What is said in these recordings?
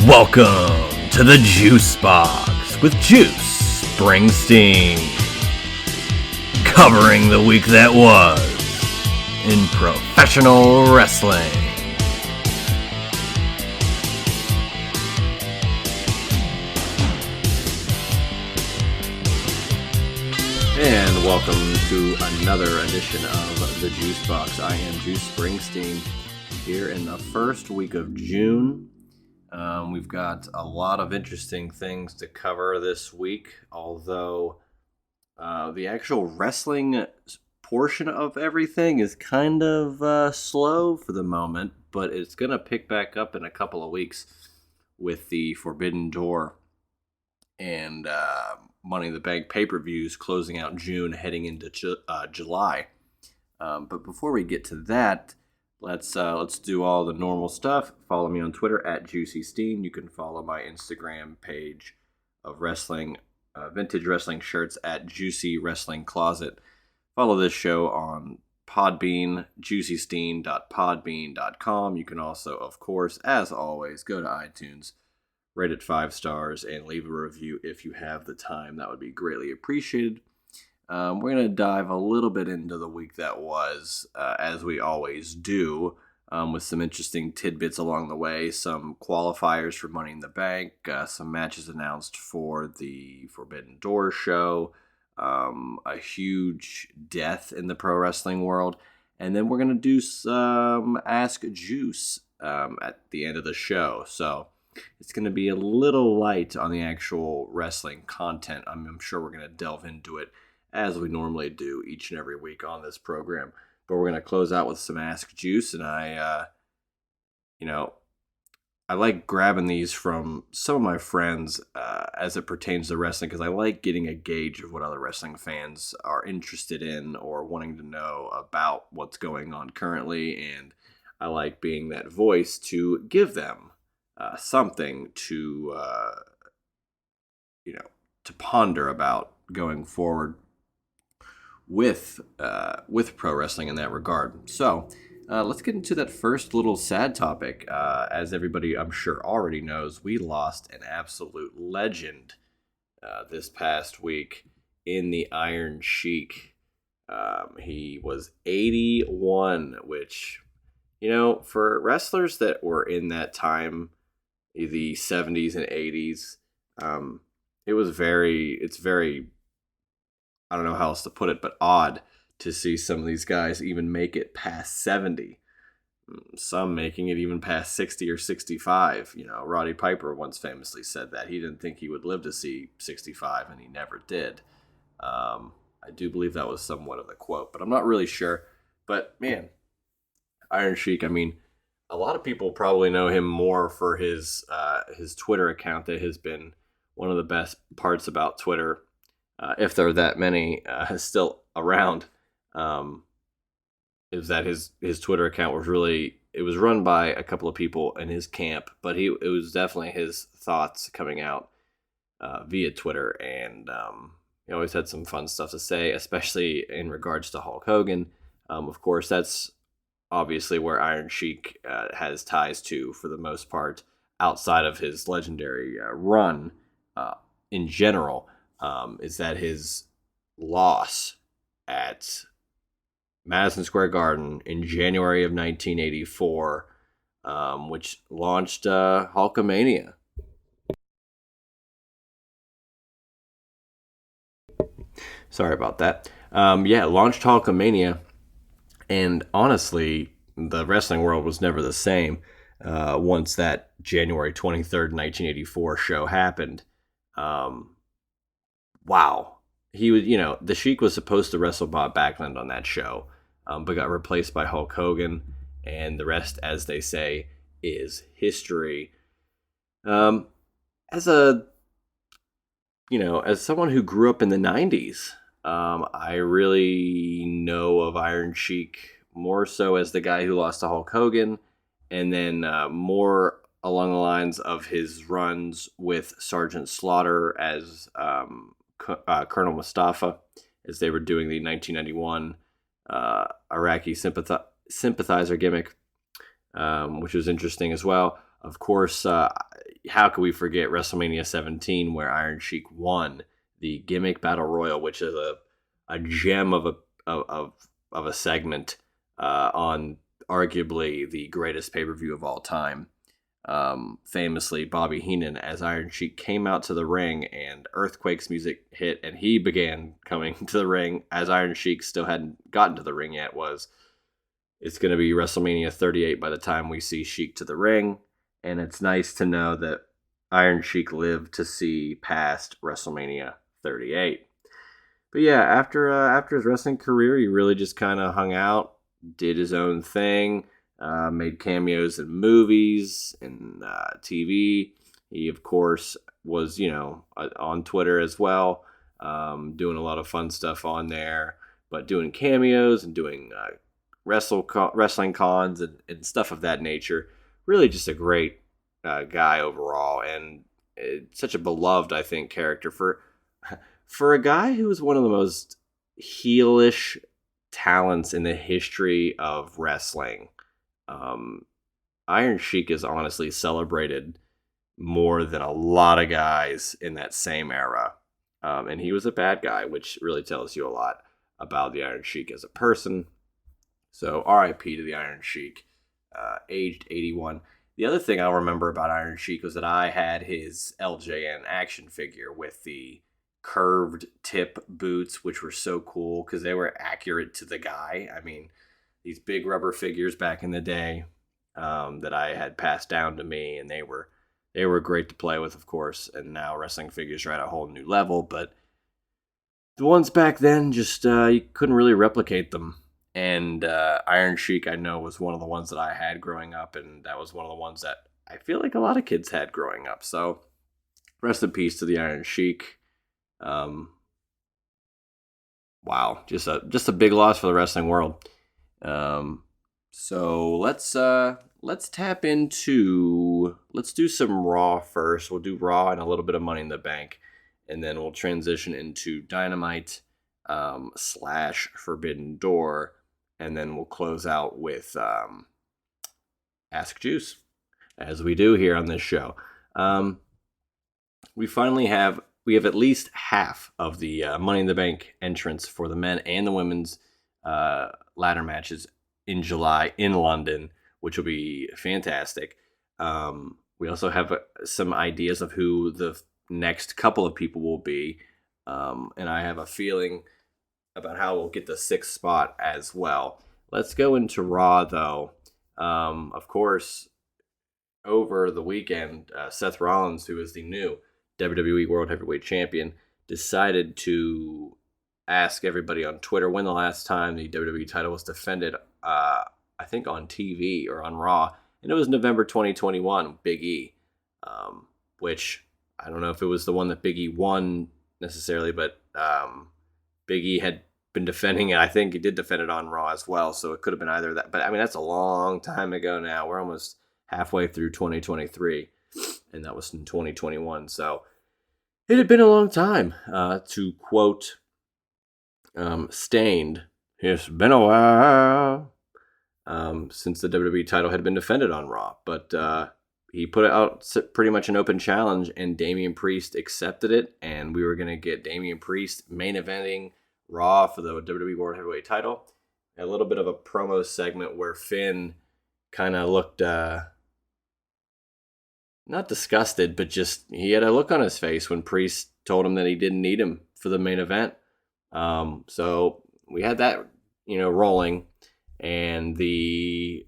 Welcome to the Juice Box with Juice Springsteen, covering the week that was in professional wrestling. And welcome to another edition of the Juice Box. I am Juice Springsteen here in the first week of June. We've got a lot of interesting things to cover this week, although the actual wrestling portion of everything is kind of slow for the moment, but it's going to pick back up in a couple of weeks with the Forbidden Door and Money in the Bank pay-per-views closing out June, heading into July. But before we get to that, let's do all the normal stuff. Follow me on Twitter at JuicySteen. You can follow my Instagram page of wrestling, vintage wrestling shirts at Juicy Wrestling Closet. Follow this show on Podbean, juicysteen.podbean.com. You can also, of course, as always, go to iTunes, rate it 5 stars, and leave a review if you have the time. That would be greatly appreciated. We're going to dive a little bit into the week that was, as we always do, with some interesting tidbits along the way, some qualifiers for Money in the Bank, some matches announced for the Forbidden Door show, a huge death in the pro wrestling world, and then we're going to do some Ask Juice at the end of the show. So it's going to be a little light on the actual wrestling content. I'm sure we're going to delve into it as we normally do each and every week on this program. But we're going to close out with some Ask Juice, and I like grabbing these from some of my friends as it pertains to wrestling, because I like getting a gauge of what other wrestling fans are interested in or wanting to know about what's going on currently, and I like being that voice to give them something to ponder about going forward with pro wrestling in that regard. So let's get into that first little sad topic. As everybody, I'm sure, already knows, we lost an absolute legend this past week in the Iron Sheik. He was 81, which, for wrestlers that were in that time, the 70s and 80s, it's very, I don't know how else to put it, but odd to see some of these guys even make it past 70. Some making it even past 60 or 65. Roddy Piper once famously said that he didn't think he would live to see 65, and he never did. I do believe that was somewhat of a quote, but I'm not really sure. But man, Iron Sheik, a lot of people probably know him more for his Twitter account that has been one of the best parts about Twitter, if there are that many still around, is that his Twitter account was it was run by a couple of people in his camp, but it was definitely his thoughts coming out via Twitter, and he always had some fun stuff to say, especially in regards to Hulk Hogan. Of course, that's obviously where Iron Sheik has ties to for the most part, outside of his legendary run in general. Is that his loss at Madison Square Garden in January of 1984, which launched Hulkamania. Sorry about that. Launched Hulkamania, and honestly, the wrestling world was never the same once that January 23rd, 1984 show happened. Wow. He was, the Sheik was supposed to wrestle Bob Backlund on that show, but got replaced by Hulk Hogan, and the rest, as they say, is history. As someone who grew up in the 90s, I really know of Iron Sheik more so as the guy who lost to Hulk Hogan, and then more along the lines of his runs with Sergeant Slaughter as Colonel Mustafa, as they were doing the 1991 Iraqi sympathizer gimmick, which was interesting as well. Of course, how could we forget WrestleMania 17, where Iron Sheik won the gimmick battle royal, which is a gem of a segment on arguably the greatest pay per view of all time. Famously, Bobby Heenan, as Iron Sheik came out to the ring and Earthquake's music hit, and he began coming to the ring as Iron Sheik still hadn't gotten to the ring yet. It's going to be WrestleMania 38 by the time we see Sheik to the ring, and it's nice to know that Iron Sheik lived to see past WrestleMania 38. But yeah, after his wrestling career, he really just kind of hung out, did his own thing, made cameos in movies and TV. He, of course, was on Twitter as well, doing a lot of fun stuff on there, but doing cameos and doing wrestling cons and stuff of that nature. Really, just a great guy overall, and such a beloved, I think, character for a guy who was one of the most heelish talents in the history of wrestling. Iron Sheik is honestly celebrated more than a lot of guys in that same era. And he was a bad guy, which really tells you a lot about the Iron Sheik as a person. So RIP to the Iron Sheik, aged 81. The other thing I'll remember about Iron Sheik was that I had his LJN action figure with the curved tip boots, which were so cool because they were accurate to the guy. I mean, these big rubber figures back in the day that I had passed down to me, and they were great to play with, of course. And now wrestling figures are at a whole new level, but the ones back then just you couldn't really replicate them. And Iron Sheik, I know, was one of the ones that I had growing up, and that was one of the ones that I feel like a lot of kids had growing up. So rest in peace to the Iron Sheik. Wow, just a big loss for the wrestling world. So let's tap into, let's do some Raw first. We'll do Raw and a little bit of Money in the Bank, and then we'll transition into Dynamite / Forbidden Door, and then we'll close out with Ask Juice, as we do here on this show. We have at least half of the Money in the Bank entrants for the men and the women's ladder matches in July in London, which will be fantastic. We also have some ideas of who the next couple of people will be, and I have a feeling about how we'll get the 6th spot as well. Let's go into Raw, though. Of course, over the weekend, Seth Rollins, who is the new WWE World Heavyweight Champion, decided to ask everybody on Twitter when the last time the WWE title was defended, I think on TV or on Raw, and it was November 2021, Big E, which I don't know if it was the one that Big E won necessarily, but Big E had been defending it. I think he did defend it on Raw as well, so it could have been either that. But I mean, that's a long time ago now. We're almost halfway through 2023, and that was in 2021. So it had been a long time. To quote Stained, "It's been a while since the WWE title had been defended on Raw." But he put out pretty much an open challenge, and Damian Priest accepted it, and we were going to get Damian Priest main eventing Raw for the WWE World Heavyweight title. A little bit of a promo segment where Finn kind of looked not disgusted, but just he had a look on his face when Priest told him that he didn't need him for the main event. So we had that, rolling, and the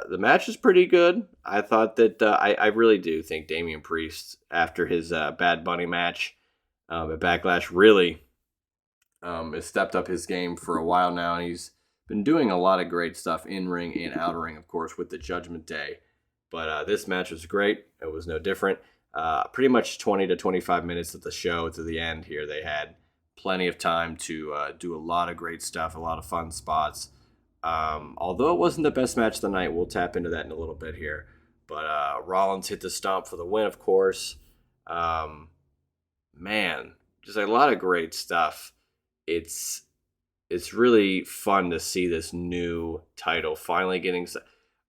match is pretty good. I thought that I really do think Damian Priest, after his Bad Bunny match at Backlash, really has stepped up his game for a while now, and he's been doing a lot of great stuff in ring and out of ring, of course, with the Judgment Day. But this match was great. It was no different. Pretty much 20 to 25 minutes of the show to the end here. They had plenty of time to do a lot of great stuff, a lot of fun spots. Although it wasn't the best match of the night, we'll tap into that in a little bit here. But Rollins hit the stomp for the win, of course. Man, just a lot of great stuff. It's really fun to see this new title finally getting...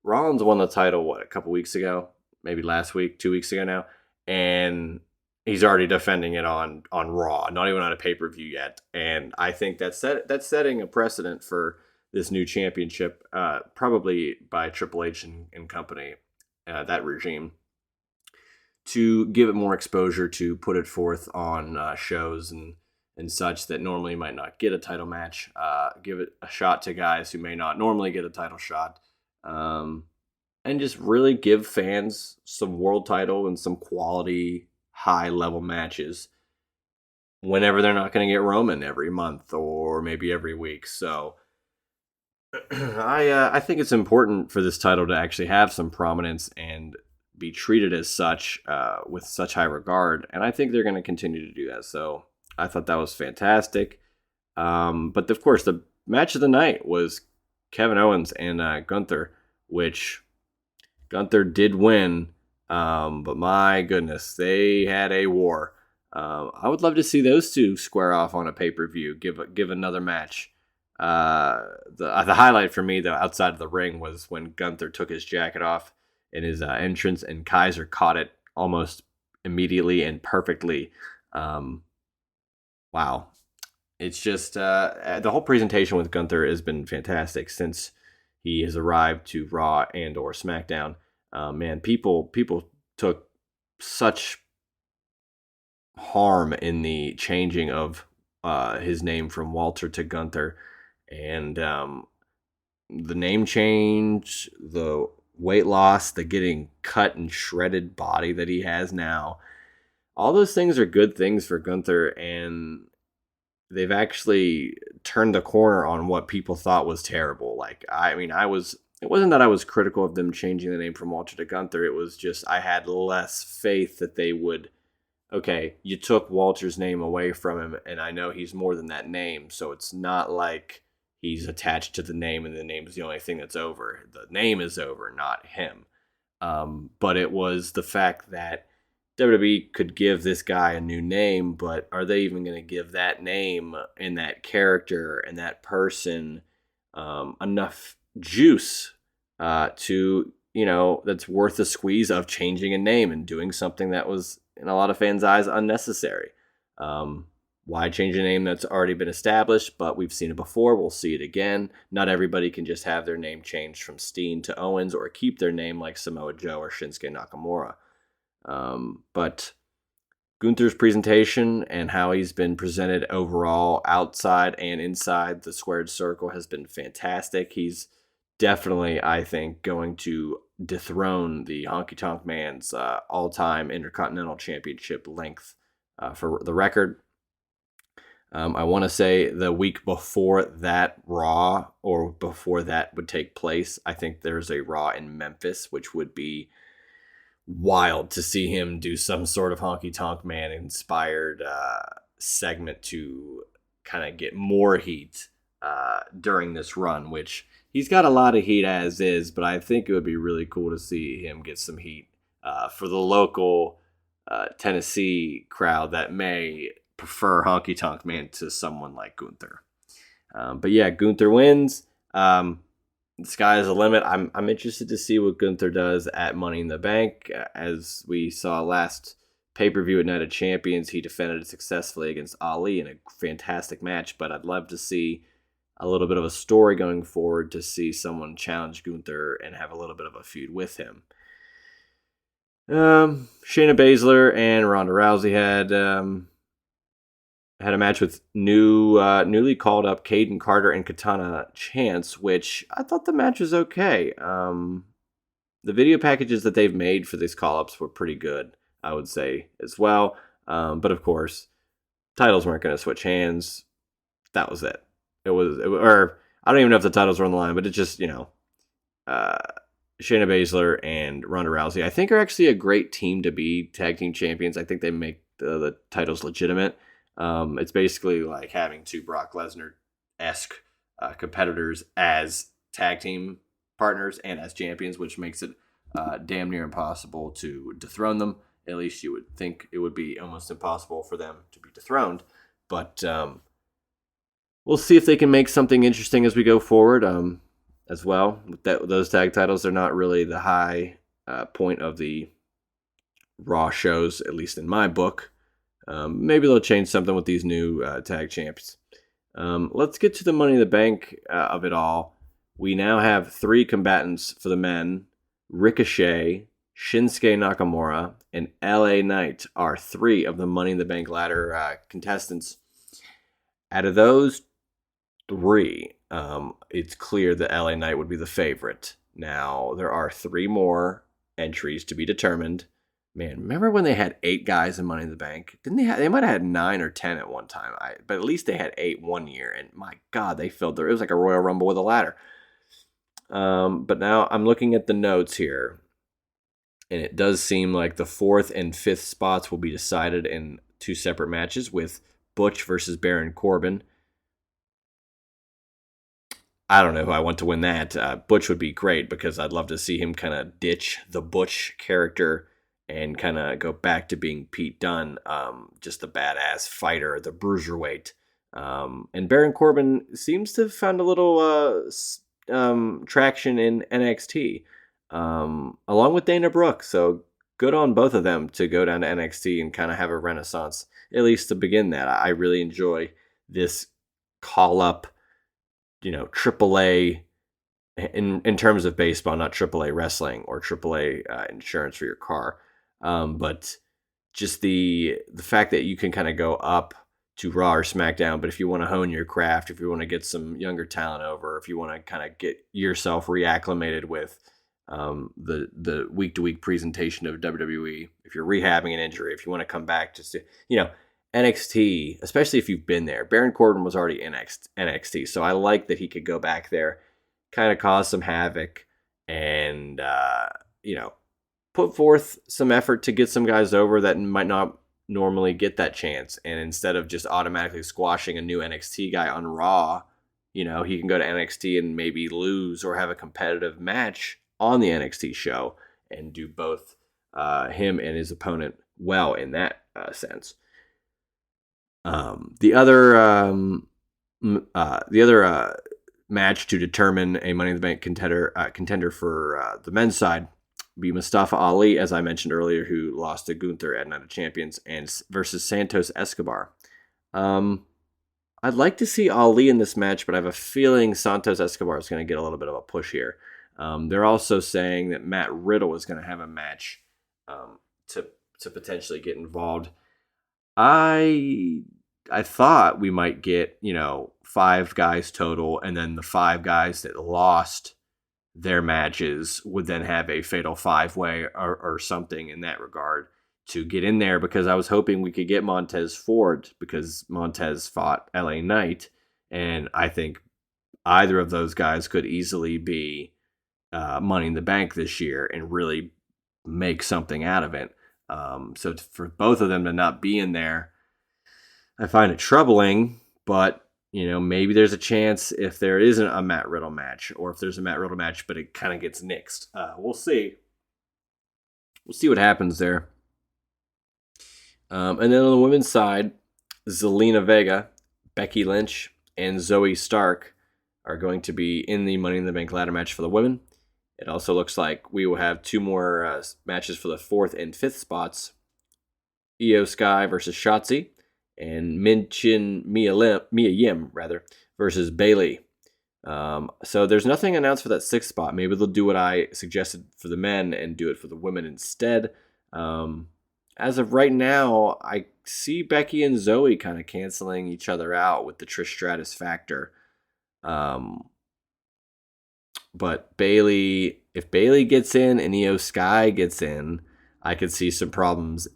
Rollins won the title, a couple weeks ago? maybe last week, 2 weeks ago now, and he's already defending it on Raw, not even on a pay per view yet. And I think that's setting a precedent for this new championship, probably by Triple H and company, that regime, to give it more exposure, to put it forth on shows and such that normally might not get a title match. Give it a shot to guys who may not normally get a title shot. And just really give fans some world title and some quality, high level matches whenever they're not going to get Roman every month or maybe every week. So I think it's important for this title to actually have some prominence and be treated as such, with such high regard. And I think they're going to continue to do that. So I thought that was fantastic. But of course, the match of the night was Kevin Owens and Gunther, which Gunther did win. But my goodness, they had a war. I would love to see those two square off on a pay-per-view, give another match. The highlight for me, though, outside of the ring, was when Gunther took his jacket off in his entrance, and Kaiser caught it almost immediately and perfectly. Wow. It's just the whole presentation with Gunther has been fantastic since he has arrived to Raw and or SmackDown. Man, people took such harm in the changing of his name from Walter to Gunther, and the name change, the weight loss, the getting cut and shredded body that he has now. All those things are good things for Gunther, and they've actually turned the corner on what people thought was terrible. Like, it wasn't that I was critical of them changing the name from Walter to Gunther. It was just I had less faith that they would, okay, you took Walter's name away from him, and I know he's more than that name, so it's not like he's attached to the name and the name is the only thing that's over. The name is over, not him. But it was the fact that WWE could give this guy a new name, but are they even going to give that name and that character and that person enough juice to, that's worth the squeeze of changing a name and doing something that was, in a lot of fans' eyes, unnecessary? Why change a name that's already been established? But we've seen it before. We'll see it again. Not everybody can just have their name changed from Steen to Owens or keep their name like Samoa Joe or Shinsuke Nakamura. But Gunther's presentation and how he's been presented overall outside and inside the squared circle has been fantastic. He's definitely, I think, going to dethrone the Honky Tonk Man's all-time Intercontinental Championship length for the record. I want to say the week before that Raw, or before that would take place, I think there's a Raw in Memphis, which would be wild to see him do some sort of Honky Tonk Man inspired segment to kind of get more heat during this run, which he's got a lot of heat as is, but I think it would be really cool to see him get some heat for the local Tennessee crowd that may prefer Honky Tonk Man to someone like Gunther. But yeah, Gunther wins. The sky is the limit. I'm interested to see what Gunther does at Money in the Bank. As we saw last pay-per-view at Night of Champions, he defended it successfully against Ali in a fantastic match, but I'd love to see a little bit of a story going forward to see someone challenge Gunther and have a little bit of a feud with him. Shayna Baszler and Ronda Rousey had a match with newly called up Caden Carter and Katana Chance, which I thought the match was okay. The video packages that they've made for these call-ups were pretty good, I would say, as well. But of course, titles weren't going to switch hands. That was it. Or I don't even know if the titles were on the line, but it's just, Shayna Baszler and Ronda Rousey, I think, are actually a great team to be tag team champions. I think they make the titles legitimate. It's basically like having two Brock Lesnar-esque competitors as tag team partners and as champions, which makes it damn near impossible to dethrone them. At least you would think it would be almost impossible for them to be dethroned. But we'll see if they can make something interesting as we go forward as well. With those tag titles, they're not really the high point of the Raw shows, at least in my book. Maybe they'll change something with these new tag champs. Let's get to the Money in the Bank of it all. We now have 3 combatants for the men. Ricochet, Shinsuke Nakamura, and LA Knight are 3 of the Money in the Bank ladder contestants. Out of those 3, it's clear that LA Knight would be the favorite. Now, there are 3 more entries to be determined. Man, remember when they had 8 guys in Money in the Bank? Didn't they? They might have had 9 or 10 at one time. But at least they had 8 one year. And my God, they filled there. It was like a Royal Rumble with a ladder. But now I'm looking at the notes here, and it does seem like the 4th and 5th spots will be decided in 2 separate matches with Butch versus Baron Corbin. I don't know who I want to win that. Butch would be great because I'd love to see him kind of ditch the Butch character and kind of go back to being Pete Dunne, just the badass fighter, the bruiserweight. And Baron Corbin seems to have found a little traction in NXT, along with Dana Brooke. So good on both of them to go down to NXT and kind of have a renaissance, at least to begin that. I really enjoy this call-up, AAA in terms of baseball, not AAA wrestling or AAA insurance for your car. But just the fact that you can kind of go up to Raw or SmackDown, but if you want to hone your craft, if you want to get some younger talent over, if you want to kind of get yourself reacclimated with the week-to-week presentation of WWE, if you're rehabbing an injury, if you want to come back just to, NXT, especially if you've been there. Baron Corbin was already in NXT, so I like that he could go back there, kind of cause some havoc, and, put forth some effort to get some guys over that might not normally get that chance. And instead of just automatically squashing a new NXT guy on Raw, he can go to NXT and maybe lose or have a competitive match on the NXT show and do both him and his opponent well in that sense. The other match to determine a Money in the Bank contender for the men's side be Mustafa Ali, as I mentioned earlier, who lost to Gunther at Night of Champions, and versus Santos Escobar. I'd like to see Ali in this match, but I have a feeling Santos Escobar is going to get a little bit of a push here. They're also saying that Matt Riddle is going to have a match to potentially get involved. I thought we might get 5 guys total, and then the 5 guys that lost their matches would then have a fatal 5-way or something in that regard to get in there, because I was hoping we could get Montez Ford, because Montez fought LA Knight, and I think either of those guys could easily be Money in the Bank this year and really make something out of it. So for both of them to not be in there, I find it troubling, but maybe there's a chance if there isn't a Matt Riddle match, or if there's a Matt Riddle match, but it kind of gets nixed. We'll see. We'll see what happens there. And then on the women's side, Zelina Vega, Becky Lynch, and Zoe Stark are going to be in the Money in the Bank ladder match for the women. It also looks like we will have 2 more matches for the 4th and 5th spots. Io Sky versus Shotzi, and Mia Yim versus Bayley. So there's nothing announced for that 6th spot. Maybe they'll do what I suggested for the men and do it for the women instead. As of right now, I see Becky and Zoe kind of canceling each other out with the Trish Stratus factor. But if Bayley gets in and Io Sky gets in, I could see some problems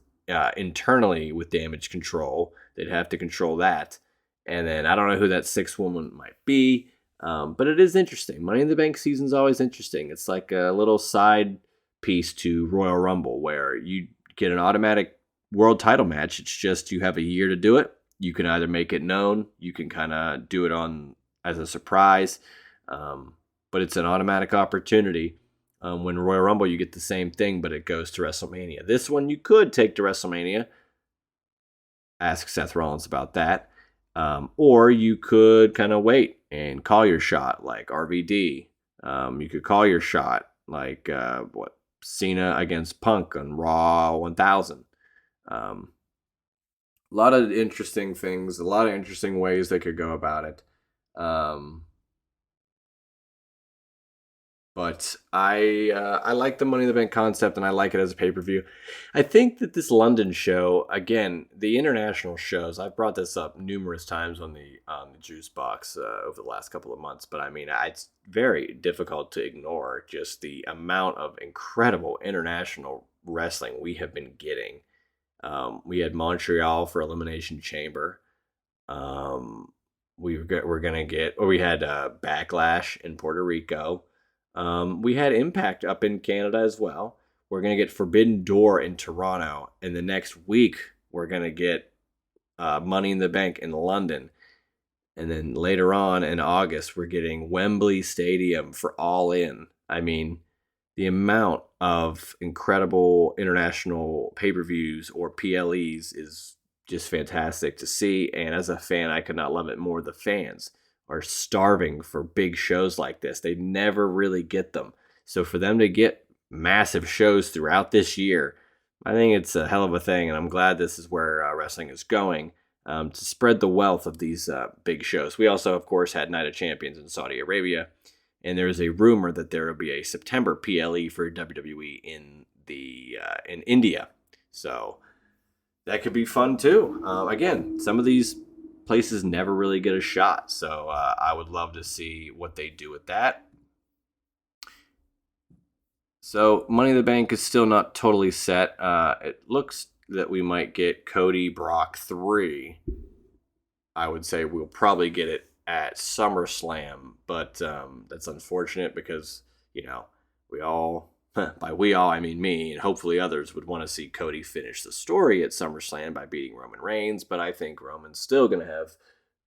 internally with Damage Control. They'd have to control that. And then I don't know who that 6th woman might be, but it is interesting. Money in the Bank season's always interesting. It's like a little side piece to Royal Rumble where you get an automatic world title match. It's just you have a year to do it. You can either make it known, you can kind of do it on as a surprise, but it's an automatic opportunity. When Royal Rumble, you get the same thing, but it goes to WrestleMania. This one you could take to WrestleMania. Ask Seth Rollins about that. Or you could kind of wait and call your shot like RVD. You could call your shot like, Cena against Punk on Raw 1000. A lot of interesting things, a lot of interesting ways they could go about it. Um, But I like the Money in the Bank concept, and I like it as a pay per view. I think that this London show, again, the international shows. I've brought this up numerous times on the Juice Box over the last couple of months. But I mean, it's very difficult to ignore just the amount of incredible international wrestling we have been getting. We had Montreal for Elimination Chamber. Um, we're gonna get, or we had Backlash in Puerto Rico. We had Impact up in Canada as well. We're gonna get Forbidden Door in Toronto, and the next week we're gonna get Money in the Bank in London, and then later on in August we're getting Wembley Stadium for All In. I mean, the amount of incredible international pay-per-views or PLEs is just fantastic to see. And as a fan, I could not love it more. The fans are starving for big shows like this. They never really get them. So for them to get massive shows throughout this year, I think it's a hell of a thing. And I'm glad this is where wrestling is going, to spread the wealth of these big shows. We also, of course, had Night of Champions in Saudi Arabia. And there is a rumor that there will be a September PLE for WWE in India. So that could be fun too. Again, some of these places never really get a shot, so I would love to see what they do with that. So Money in the Bank is still not totally set. It looks that we might get Cody Brock 3. I would say we'll probably get it at SummerSlam, but that's unfortunate because, we all, by we all, I mean me, and hopefully others would want to see Cody finish the story at SummerSlam by beating Roman Reigns, but I think Roman's still going to have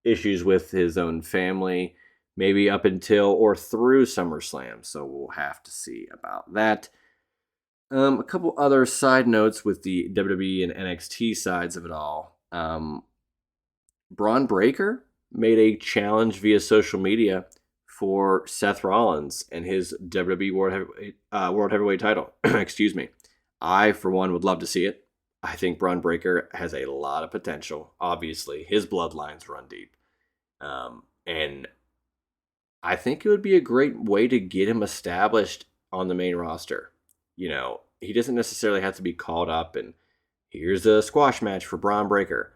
issues with his own family, maybe up until or through SummerSlam, so we'll have to see about that. A couple other side notes with the WWE and NXT sides of it all. Braun Breaker made a challenge via social media for Seth Rollins and his WWE World Heavyweight title. Excuse me. I, for one, would love to see it. I think Braun Breaker has a lot of potential. Obviously, his bloodlines run deep. And I think it would be a great way to get him established on the main roster. He doesn't necessarily have to be called up and here's a squash match for Braun Breaker.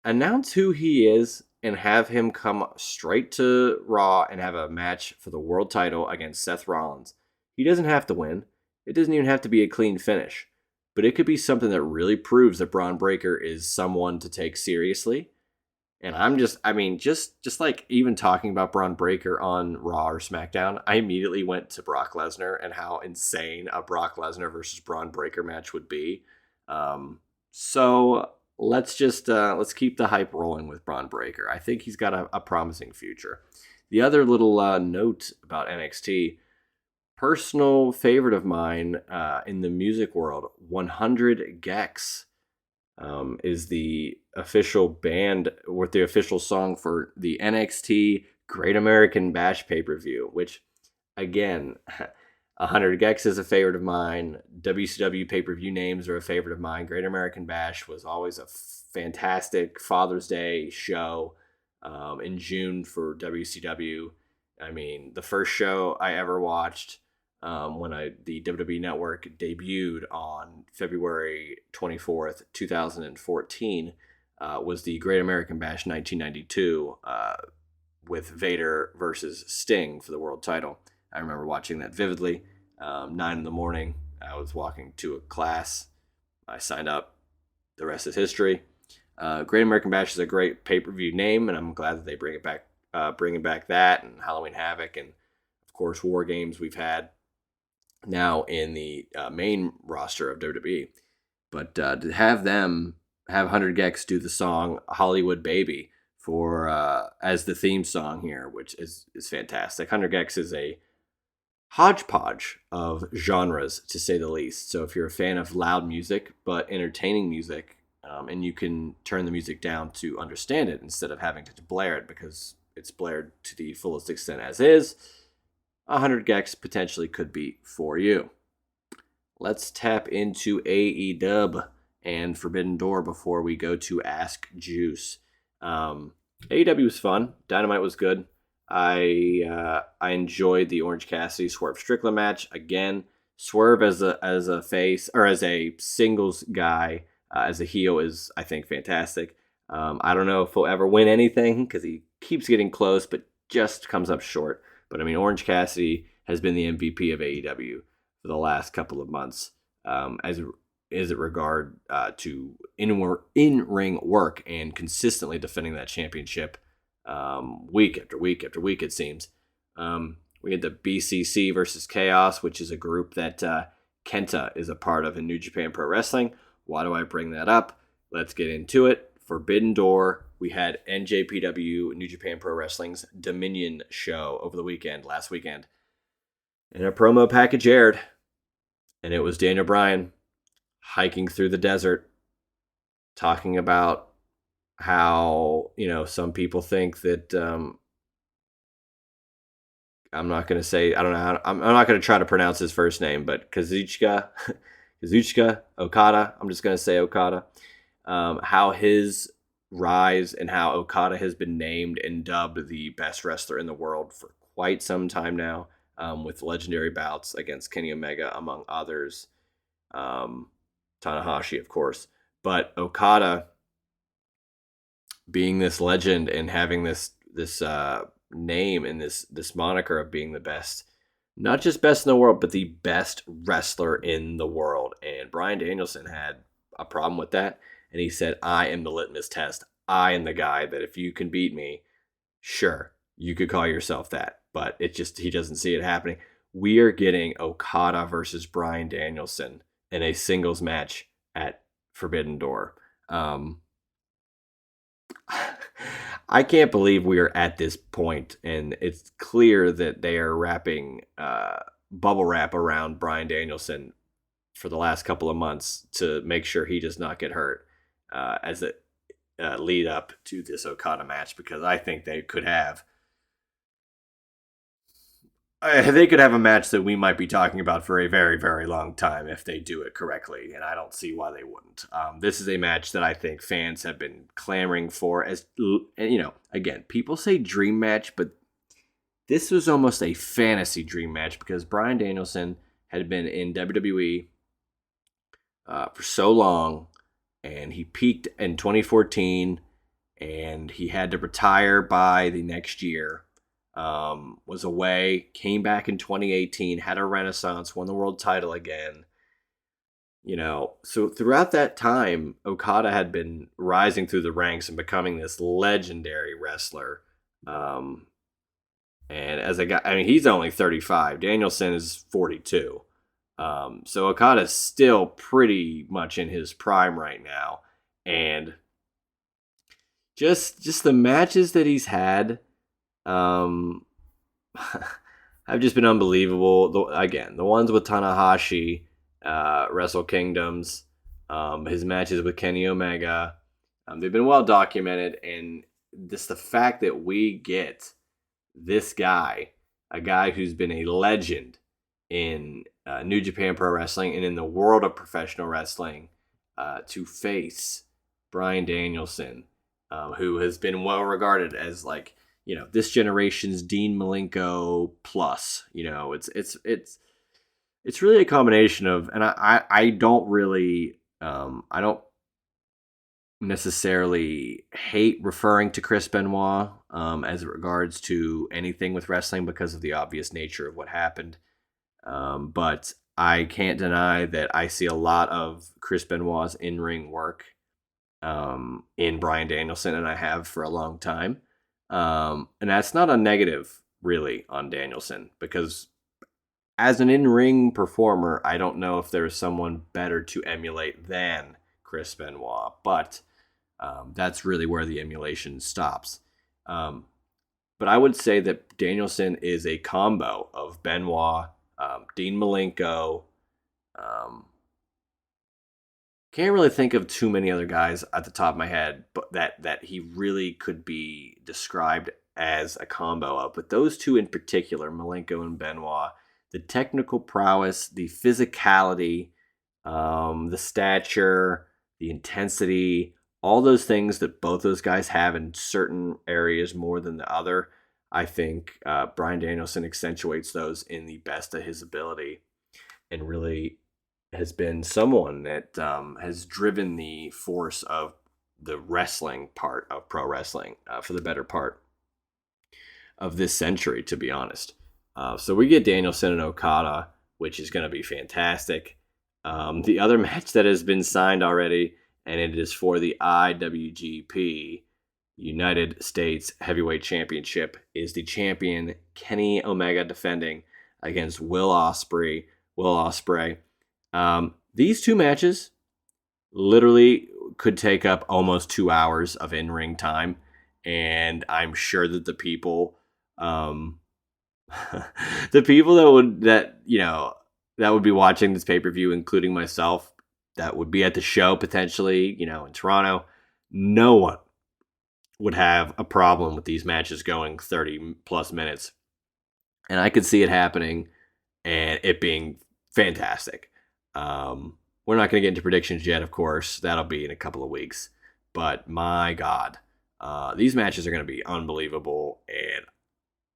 Announce who he is and have him come straight to Raw and have a match for the world title against Seth Rollins. He doesn't have to win. It doesn't even have to be a clean finish. But it could be something that really proves that Braun Breaker is someone to take seriously. And just like even talking about Braun Breaker on Raw or SmackDown, I immediately went to Brock Lesnar and how insane a Brock Lesnar versus Braun Breaker match would be. So let's keep the hype rolling with Braun Breaker. I think he's got a promising future. The other little note about NXT, personal favorite of mine in the music world, 100 Gex is the official band with the official song for the NXT Great American Bash pay-per-view, which, again, 100 Gex is a favorite of mine. WCW pay-per-view names are a favorite of mine. Great American Bash was always a fantastic Father's Day show in June for WCW. I mean, the first show I ever watched when the WWE Network debuted on February 24th, 2014, was the Great American Bash 1992 with Vader versus Sting for the world title. I remember watching that vividly. 9 a.m, I was walking to a class. I signed up. The rest is history. Great American Bash is a great pay-per-view name, and I'm glad that they bringing back that and Halloween Havoc, and of course War Games we've had now in the main roster of WWE. But to have 100 Gex do the song Hollywood Baby for as the theme song here, which is fantastic. 100 Gex is a hodgepodge of genres, to say the least. So if you're a fan of loud music but entertaining music, and you can turn the music down to understand it instead of having to blare it because it's blared to the fullest extent as is, 100 Gex potentially could be for you. let's tap into AEW and Forbidden Door before we go to Ask Juice. AEW was fun. Dynamite was good. I enjoyed the Orange Cassidy Swerve Strickland match again. Swerve as a face or as a singles guy as a heel is, I think, fantastic. I don't know if he'll ever win anything because he keeps getting close, but just comes up short. But I mean, Orange Cassidy has been the MVP of AEW for the last couple of months, as it regard to in ring work and consistently defending that championship week after week after week. It seems we had the BCC versus Chaos, which is a group that Kenta is a part of in New Japan Pro Wrestling. Why do I bring that up? Let's get into it. Forbidden Door. We had NJPW, New Japan Pro Wrestling's Dominion show over the weekend, last weekend. And a promo package aired. And it was Daniel Bryan hiking through the desert, talking about how, some people think that, I'm not going to say, I don't know, I'm not going to try to pronounce his first name, but Kazuchika Okada, I'm just going to say Okada, how his rise and how Okada has been named and dubbed the best wrestler in the world for quite some time now, with legendary bouts against Kenny Omega, among others, Tanahashi, of course. But Okada being this legend and having this name and this moniker of being the best, not just best in the world, but the best wrestler in the world. And Bryan Danielson had a problem with that. And he said, I am the litmus test. I am the guy that if you can beat me, sure, you could call yourself that. But he doesn't see it happening. We are getting Okada versus Bryan Danielson in a singles match at Forbidden Door. I can't believe we are at this point, and it's clear that they are wrapping bubble wrap around Bryan Danielson for the last couple of months to make sure he does not get hurt as a lead up to this Okada match, because I think they could have a match that we might be talking about for a very, very long time if they do it correctly, and I don't see why they wouldn't. This is a match that I think fans have been clamoring for. And again, people say dream match, but this was almost a fantasy dream match because Bryan Danielson had been in WWE for so long, and he peaked in 2014, and he had to retire by the next year. Was away, came back in 2018, had a renaissance, won the world title again. So throughout that time, Okada had been rising through the ranks and becoming this legendary wrestler. And as a guy, he's only 35. Danielson is 42. So Okada's still pretty much in his prime right now. And just the matches that he's had, have just been unbelievable. The ones with Tanahashi, Wrestle Kingdoms, his matches with Kenny Omega, they've been well documented, and just the fact that we get this guy, a guy who's been a legend in New Japan Pro Wrestling and in the world of professional wrestling, to face Bryan Danielson, who has been well regarded as this generation's Dean Malenko plus. It's really a combination of, and I don't really I don't necessarily hate referring to Chris Benoit as it regards to anything with wrestling because of the obvious nature of what happened. But I can't deny that I see a lot of Chris Benoit's in-ring work in Bryan Danielson, and I have for a long time. And that's not a negative, really, on Danielson, because as an in-ring performer, I don't know if there's someone better to emulate than Chris Benoit, but that's really where the emulation stops. But I would say that Danielson is a combo of Benoit, Dean Malenko. Can't really think of too many other guys at the top of my head, but that he really could be described as a combo of. But those two in particular, Malenko and Benoit, the technical prowess, the physicality, the stature, the intensity, all those things that both those guys have in certain areas more than the other. I think Bryan Danielson accentuates those in the best of his ability and really has been someone that has driven the force of the wrestling part of pro wrestling for the better part of this century, to be honest. So we get Danielson and Okada, which is going to be fantastic. The other match that has been signed already, and it is for the IWGP United States Heavyweight Championship, is the champion Kenny Omega defending against Will Ospreay. These two matches literally could take up almost 2 hours of in-ring time, and I'm sure that the people, the people that would be watching this pay-per-view, including myself, that would be at the show potentially, in Toronto, no one would have a problem with these matches going 30 plus minutes. And I could see it happening and it being fantastic. We're not going to get into predictions yet, of course. That'll be in a couple of weeks. But my God, these matches are going to be unbelievable, and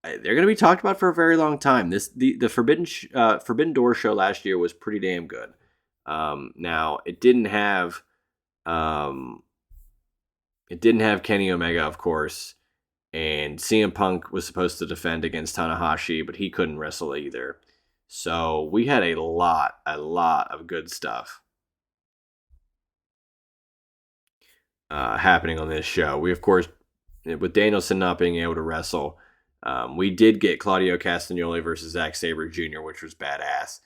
they're going to be talked about for a very long time. The Forbidden Door show last year was pretty damn good. Now it didn't have Kenny Omega, of course, and CM Punk was supposed to defend against Tanahashi, but he couldn't wrestle either. So we had a lot of good stuff happening on this show. We, of course, with Danielson not being able to wrestle, we did get Claudio Castagnoli versus Zack Sabre Jr., which was badass.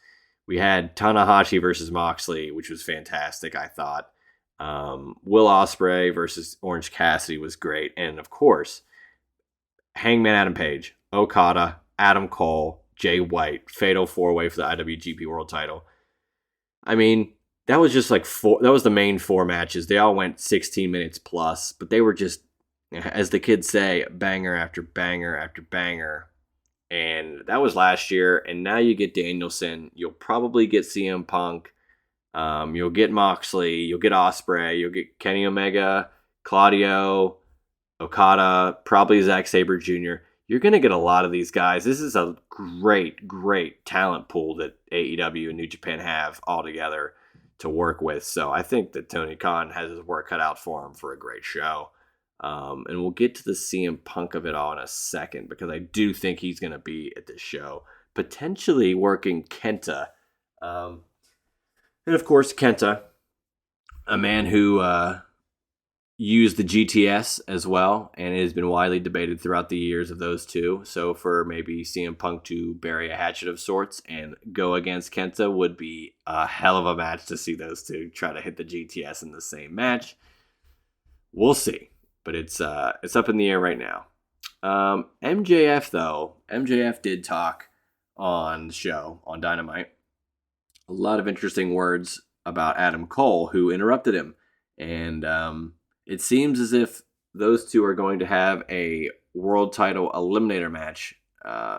We had Tanahashi versus Moxley, which was fantastic, I thought. Will Ospreay versus Orange Cassidy was great. And, of course, Hangman Adam Page, Okada, Adam Cole, Jay White, fatal 4-way for the IWGP World Title. I mean, that was just like that was the main 4 matches. They all went 16 minutes plus, but they were just, as the kids say, banger after banger after banger. And that was last year. And now you get Danielson. You'll probably get CM Punk. You'll get Moxley. You'll get Ospreay. You'll get Kenny Omega, Claudio, Okada, probably Zack Sabre Jr. You're going to get a lot of these guys. This is a great talent pool that AEW and New Japan have all together to work with. So I think that Tony Khan has his work cut out for him for a great show. And we'll get to the CM Punk of it all in a second, because I do think he's going to be at this show, potentially working Kenta. And of course, Kenta, a man who used the GTS as well, and it has been widely debated throughout the years of those two. So for maybe CM Punk to bury a hatchet of sorts and go against Kenta would be a hell of a match to see those two try to hit the GTS in the same match. We'll see, but it's up in the air right now. MJF though, MJF did talk on the show on Dynamite. A lot of interesting words about Adam Cole, who interrupted him, and it seems as if those two are going to have a world title eliminator match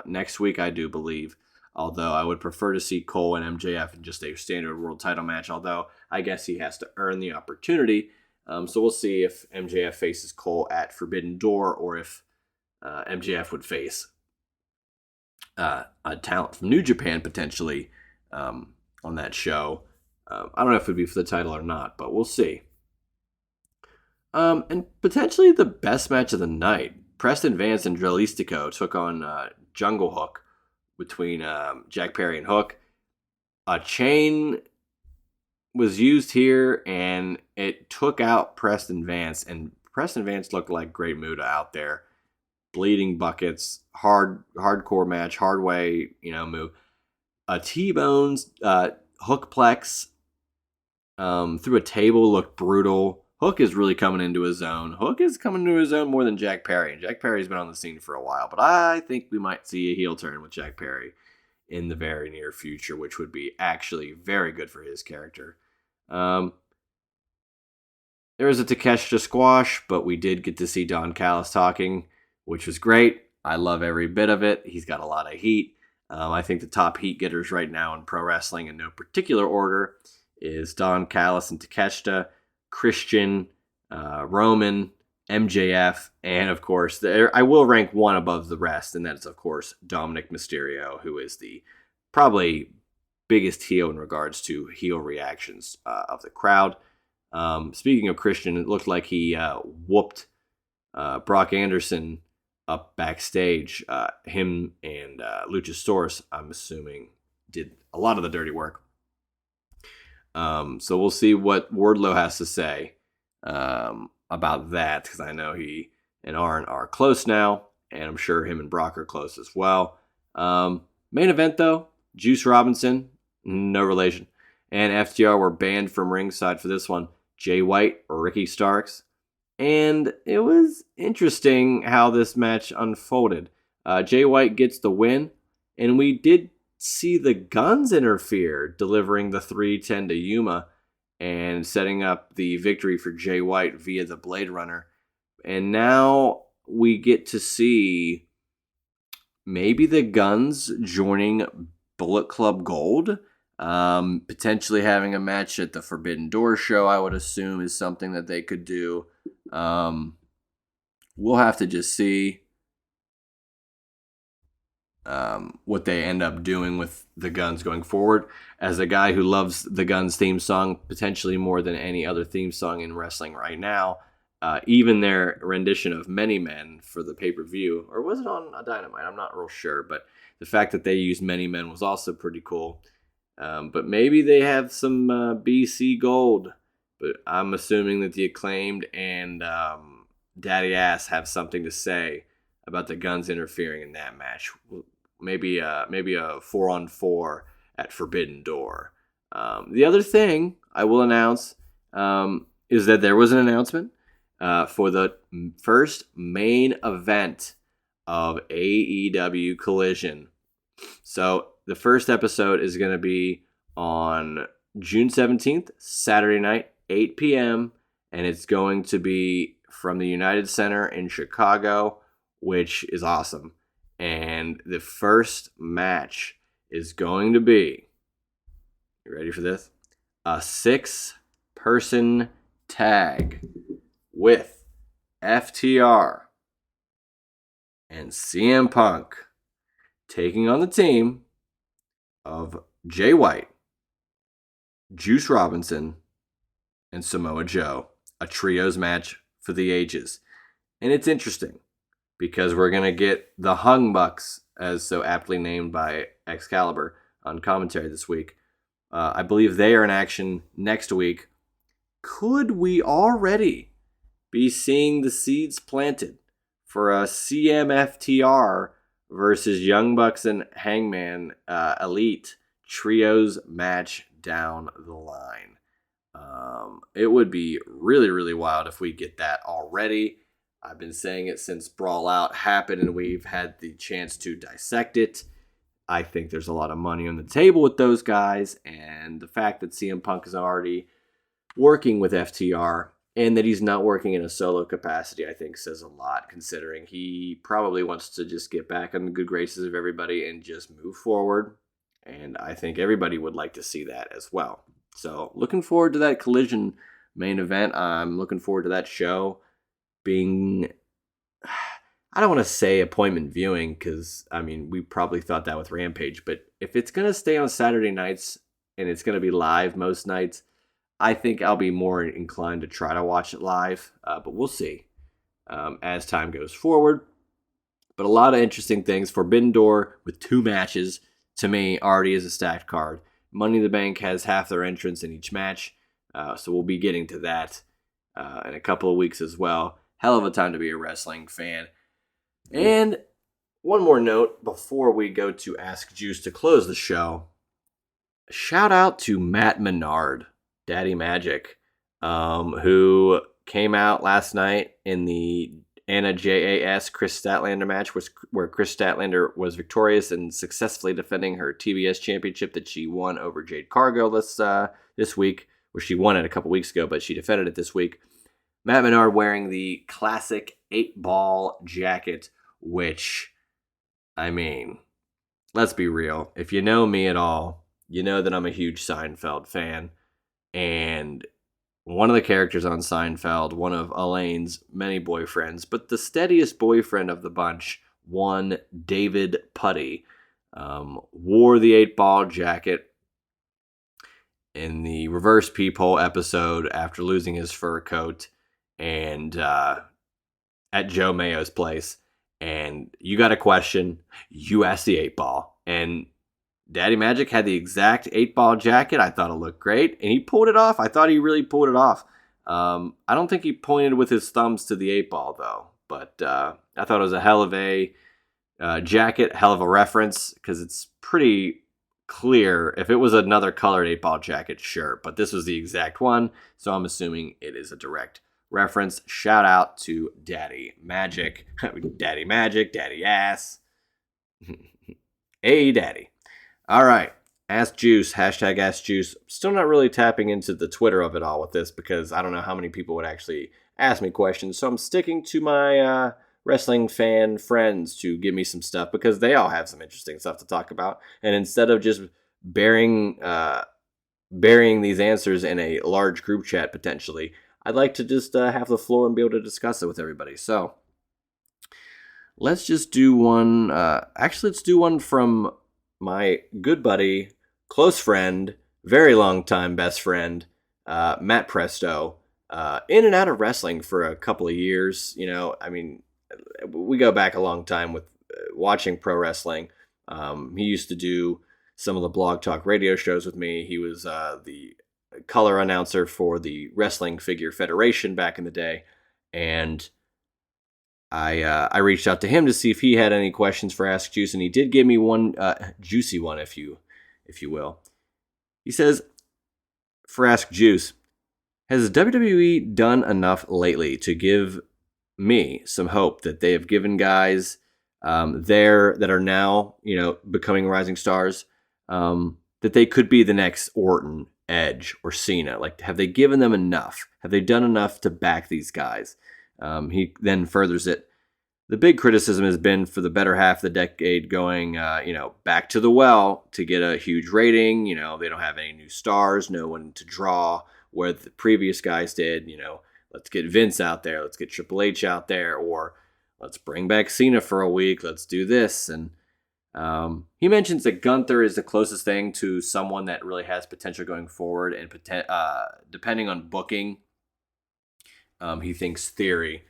next week, I do believe. Although I would prefer to see Cole and MJF in just a standard world title match. Although I guess he has to earn the opportunity. So we'll see if MJF faces Cole at Forbidden Door, or if MJF would face a talent from New Japan potentially on that show. I don't know if it would be for the title or not, but we'll see. And potentially the best match of the night. Preston Vance and Dralistico took on Jungle Hook between Jack Perry and Hook. A chain was used here, and it took out Preston Vance. And Preston Vance looked like Great Muta out there. Bleeding buckets, hardcore match, hard way, move. A T-Bones Hookplex through a table looked brutal. Hook is really coming into his own. Hook is coming into his own more than Jack Perry. And Jack Perry's been on the scene for a while, but I think we might see a heel turn with Jack Perry in the very near future, which would be actually very good for his character. There was a Takeshita squash, but we did get to see Don Callis talking, which was great. I love every bit of it. He's got a lot of heat. I think the top heat getters right now in pro wrestling in no particular order is Don Callis and Takeshita, Christian, Roman, MJF, and of course, I will rank one above the rest, and that's, of course, Dominic Mysterio, who is the probably biggest heel in regards to heel reactions of the crowd. Speaking of Christian, it looked like he whooped Brock Anderson up backstage. Him and Luchasaurus, I'm assuming, did a lot of the dirty work. So we'll see what Wardlow has to say about that, because I know he and Arn are close now, and I'm sure him and Brock are close as well. Main event, though, Juice Robinson, no relation, and FTR were banned from ringside for this one. Jay White or Ricky Starks. And it was interesting how this match unfolded. Jay White gets the win, and we did see the Guns interfere, delivering the 310 to Yuma and setting up the victory for Jay White via the Blade Runner. And now we get to see maybe the Guns joining Bullet Club Gold. Potentially having a match at the Forbidden Door show, I would assume, is something that they could do. We'll have to just see what they end up doing with the Guns going forward. As a guy who loves the Guns theme song potentially more than any other theme song in wrestling right now, even their rendition of Many Men for the pay-per-view, or was it on a Dynamite? I'm not real sure, but the fact that they used Many Men was also pretty cool. But maybe they have some BC gold. But I'm assuming that the Acclaimed and Daddy Ass have something to say about the Guns interfering in that match. Maybe a 4-on-4 at Forbidden Door. The other thing I will announce is that there was an announcement for the first main event of AEW Collision. So the first episode is going to be on June 17th, Saturday night, 8 p.m., and it's going to be from the United Center in Chicago, which is awesome. And the first match is going to be, you ready for this? A 6-person tag with FTR and CM Punk taking on the team of Jay White, Juice Robinson, and Samoa Joe. A trios match for the ages. And it's interesting because we're going to get the Hung Bucks, as so aptly named by Excalibur, on commentary this week. I believe they are in action next week. Could we already be seeing the seeds planted for a CMFTR versus Young Bucks and Hangman Elite trios match down the line? It would be really, really wild if we get that already. I've been saying it since Brawl Out happened and we've had the chance to dissect it. I think there's a lot of money on the table with those guys, and the fact that CM Punk is already working with FTR and that he's not working in a solo capacity, I think says a lot, considering he probably wants to just get back in the good graces of everybody and just move forward. And I think everybody would like to see that as well. So looking forward to that Collision main event. I'm looking forward to that show being, I don't want to say appointment viewing, because, I mean, we probably thought that with Rampage, but if it's going to stay on Saturday nights and it's going to be live most nights, I think I'll be more inclined to try to watch it live, but we'll see as time goes forward. But a lot of interesting things. Forbidden Door with 2 matches, to me, already is a stacked card. Money in the Bank has half their entrants in each match, so we'll be getting to that in a couple of weeks as well. Hell of a time to be a wrestling fan. And one more note before we go to Ask Juice to close the show. Shout out to Matt Menard, Daddy Magic, who came out last night in the Anna JAS Chris Statlander match, where Chris Statlander was victorious and successfully defending her TBS championship that she won over Jade Cargill this week, where she won it a couple weeks ago, but she defended it this week. Matt Menard wearing the classic 8-ball jacket, which, I mean, let's be real. If you know me at all, you know that I'm a huge Seinfeld fan. And one of the characters on Seinfeld, one of Elaine's many boyfriends, but the steadiest boyfriend of the bunch, one David Puddy, wore the 8-ball jacket in the reverse peephole episode after losing his fur coat and at Joe Mayo's place. And you got a question, you asked the 8-ball. And Daddy Magic had the exact 8-ball jacket. I thought it looked great. And he pulled it off. I thought he really pulled it off. I don't think he pointed with his thumbs to the 8-ball, though. But I thought it was a hell of a jacket, hell of a reference, because it's pretty clear. If it was another colored 8-ball jacket, sure. But this was the exact one, so I'm assuming it is a direct reference. Shout out to Daddy Magic. Daddy Magic, Daddy Ass. Hey, Daddy. All right. Ask Juice, hashtag Ask Juice. Still not really tapping into the Twitter of it all with this because I don't know how many people would actually ask me questions. So I'm sticking to my wrestling fan friends to give me some stuff because they all have some interesting stuff to talk about. And instead of just burying these answers in a large group chat potentially, I'd like to just have the floor and be able to discuss it with everybody. So let's just do one. Let's do one from my good buddy, close friend, very long time best friend, Matt Presto, in and out of wrestling for a couple of years. You know, I mean, we go back a long time with watching pro wrestling. He used to do some of the Blog Talk radio shows with me. He was the color announcer for the Wrestling Figure Federation back in the day. And I reached out to him to see if he had any questions for Ask Juice, and he did give me one juicy one, if you will. He says, for Ask Juice, has WWE done enough lately to give me some hope that they have given guys there that are now, you know, becoming rising stars, that they could be the next Orton, Edge, or Cena? Like, have they given them enough? Have they done enough to back these guys? He then furthers it. The big criticism has been for the better half of the decade going, back to the well to get a huge rating. You know, they don't have any new stars, no one to draw where the previous guys did. You know, let's get Vince out there. Let's get Triple H out there. Or let's bring back Cena for a week. Let's do this. And he mentions that Gunther is the closest thing to someone that really has potential going forward. And depending on booking, he thinks Theory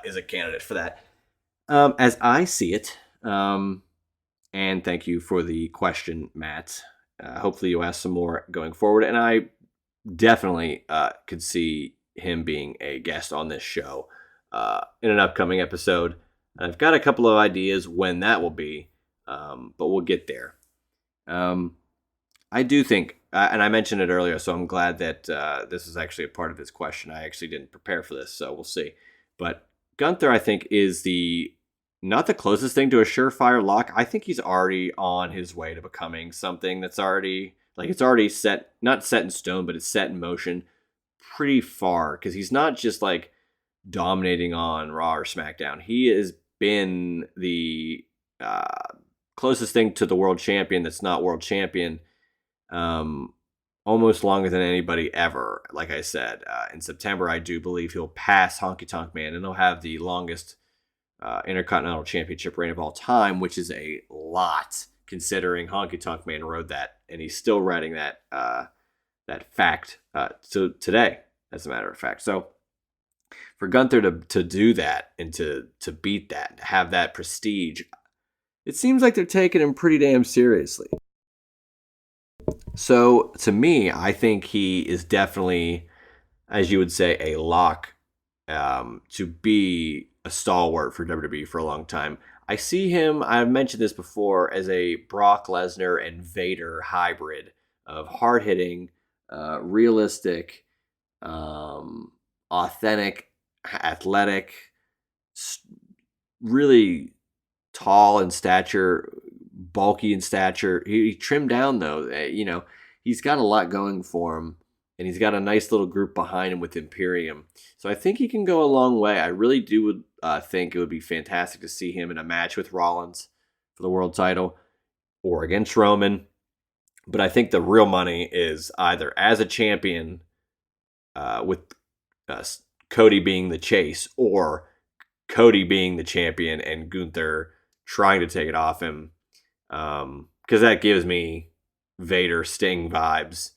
is a candidate for that. As I see it, and thank you for the question, Matt. Hopefully you'll ask some more going forward. And I definitely could see him being a guest on this show in an upcoming episode. I've got a couple of ideas when that will be, but we'll get there. I do think, and I mentioned it earlier, so I'm glad that this is actually a part of his question. I actually didn't prepare for this, so we'll see. But Gunther, I think, is not the closest thing to a surefire lock. I think he's already on his way to becoming something that's already, like, it's already set, not set in stone, but it's set in motion pretty far. Because he's not just, like, dominating on Raw or SmackDown. He has been the closest thing to the world champion that's not world champion almost longer than anybody ever. Like I said, in September, I do believe he'll pass Honky Tonk Man, and he'll have the longest Intercontinental Championship reign of all time, which is a lot considering Honky Tonk Man rode that, and he's still riding that fact to today, as a matter of fact. So for Gunther to do that and to beat that, to have that prestige, it seems like they're taking him pretty damn seriously. So, to me, I think he is definitely, as you would say, a lock to be a stalwart for WWE for a long time. I see him, I've mentioned this before, as a Brock Lesnar and Vader hybrid of hard-hitting, realistic, authentic, athletic, really tall in stature, bulky in stature. He trimmed down, though. You know, he's got a lot going for him, and he's got a nice little group behind him with Imperium. So I think he can go a long way. I really do think it would be fantastic to see him in a match with Rollins for the world title. or against Roman. But I think the real money is either as a champion with uh, Cody being the chase, or Cody being the champion and Gunther trying to take it off him. Because that gives me Vader Sting vibes,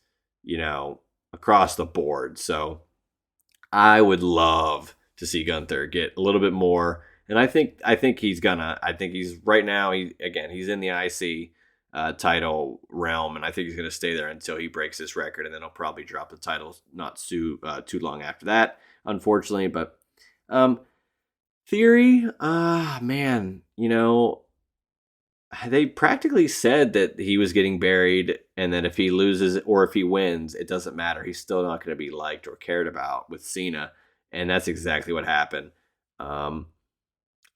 across the board. So I would love to see Gunther get a little bit more, and I think he's gonna. I think he's right now. He's in the IC title realm, and I think he's gonna stay there until he breaks this record, and then he'll probably drop the title not too long after that, unfortunately. But Theory, man, they practically said that he was getting buried, and that if he loses or if he wins, it doesn't matter. He's still not going to be liked or cared about with Cena, and that's exactly what happened. Um,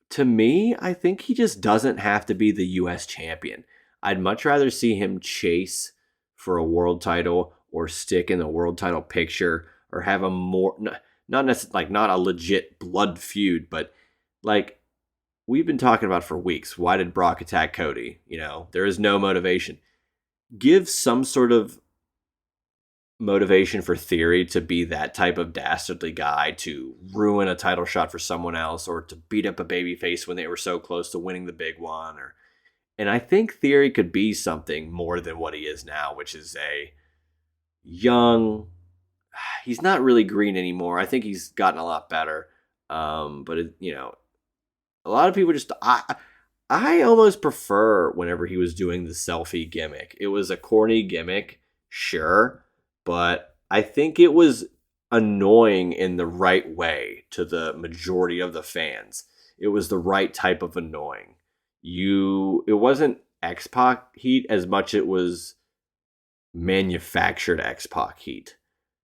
to me, I think he just doesn't have to be the U.S. champion. I'd much rather see him chase for a world title or stick in the world title picture or have a more not necessarily like not a legit blood feud, but like we've been talking about for weeks. Why did Brock attack Cody? There is no motivation. Give some sort of motivation for Theory to be that type of dastardly guy to ruin a title shot for someone else or to beat up a babyface when they were so close to winning the big one. And I think Theory could be something more than what he is now, which is a young. He's not really green anymore. I think he's gotten a lot better. But a lot of people just I almost prefer whenever he was doing the selfie gimmick. It was a corny gimmick, sure, but I think it was annoying in the right way to the majority of the fans. It was the right type of annoying. It wasn't X-Pac heat as much it was manufactured X-Pac heat.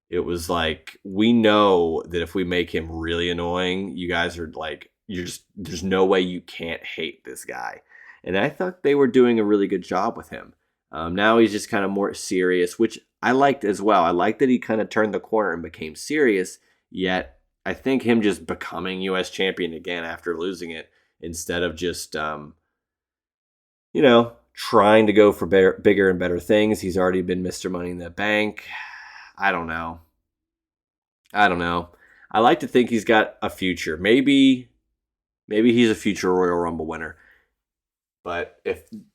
It was like, we know that if we make him really annoying, you guys are like, there's no way you can't hate this guy. And I thought they were doing a really good job with him. Now he's just kind of more serious, which I liked as well. I liked that he kind of turned the corner and became serious, yet I think him just becoming U.S. champion again after losing it, instead of just, trying to go for bigger and better things. He's already been Mr. Money in the Bank. I don't know. I like to think he's got a future. Maybe he's a future Royal Rumble winner. But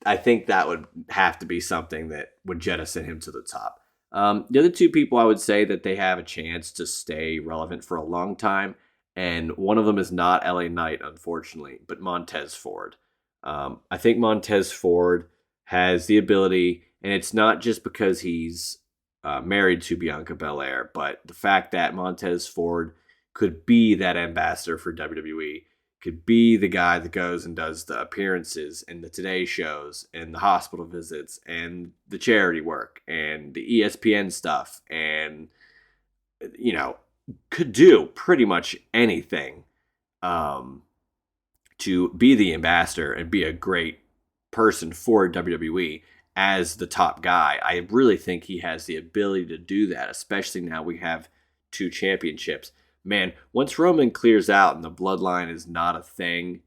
I think that would have to be something that would jettison him to the top. The other two people I would say that they have a chance to stay relevant for a long time, and one of them is not LA Knight, unfortunately, but Montez Ford. I think Montez Ford has the ability, and it's not just because he's married to Bianca Belair, but the fact that Montez Ford could be that ambassador for WWE, could be the guy that goes and does the appearances and the Today shows and the hospital visits and the charity work and the ESPN stuff, and could do pretty much anything to be the ambassador and be a great person for WWE as the top guy. I really think he has the ability to do that, especially now we have 2 championships. Man, once Roman clears out and the bloodline is not a thing,